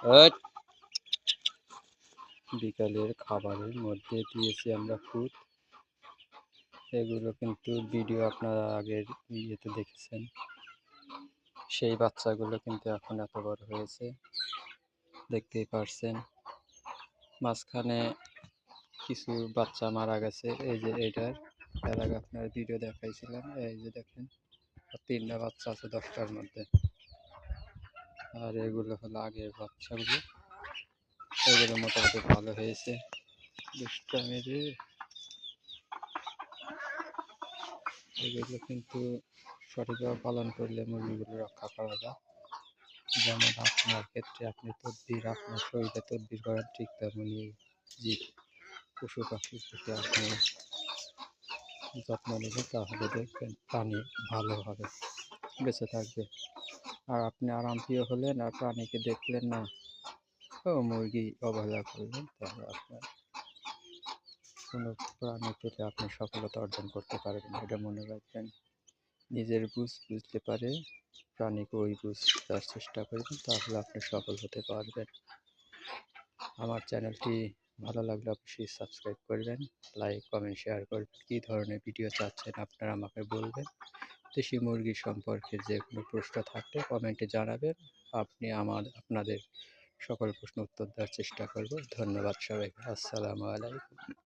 Hat! বিকালের খাবারের মধ্যে দিয়েছি আমরা ফুড। এগুলো কিন্তু ভিডিও আপনারা আগের ইয়েতে দেখেছেন। সেই বাচ্চাগুলো কিন্তু এখন এত বড় হয়েছে, দেখতেই পারছেন। মাঝখানে কিছু বাচ্চা মারা গেছে, এই যে এইটার এর আগে আপনার ভিডিও দেখাইছিলাম। এই যে দেখেন, তিনটা বাচ্চা আছে 10টার মধ্যে। আর এগুলো হলো আগের বাচ্চাগুলো, এগুলো মোটামুটি ভালো হয়েছে। দুষ্টামি রে, এগুলো কিন্তু সঠিকভাবে পালন করলে মুরগিগুলো রক্ষা করা যায়। যেমন আপনার ক্ষেত্রে আপনি তদবির, আপনার শরীরে তদবির করেন, ঠিক তেমনি জীব পশু পাখির প্রতি আপনি যত্ন নেবেন, তাহলে দেখবেন প্রাণী ভালোভাবে বেঁচে থাকবে। আর আপনি আরামপ্রিয় হলেন আর প্রাণীকে দেখলেন না, ও মুরগি অবহেলা করলেন, তাহলে আপনার কোনো প্রাণী পেলে আপনি সফলতা অর্জন করতে পারবেন। এটা মনে রাখবেন। নিজের বুঝ বুঝতে পারে প্রাণীকে ওই বুঝার চেষ্টা করবেন, তাহলে আপনি সফল হতে পারবেন। আমার চ্যানেলটি ভালো লাগলে অবশ্যই সাবস্ক্রাইব করবেন, লাইক কমেন্ট শেয়ার করবেন। কী ধরনের ভিডিও চাচ্ছেন আপনারা আমাকে বলবেন। দেশি মুরগি সম্পর্কে যে কোনো প্রশ্ন থাকলে কমেন্টে জানাবেন। আপনাদের সকল প্রশ্ন উত্তর দেওয়ার চেষ্টা করব। ধন্যবাদ সবাইকে। আসসালামু আলাইকুম।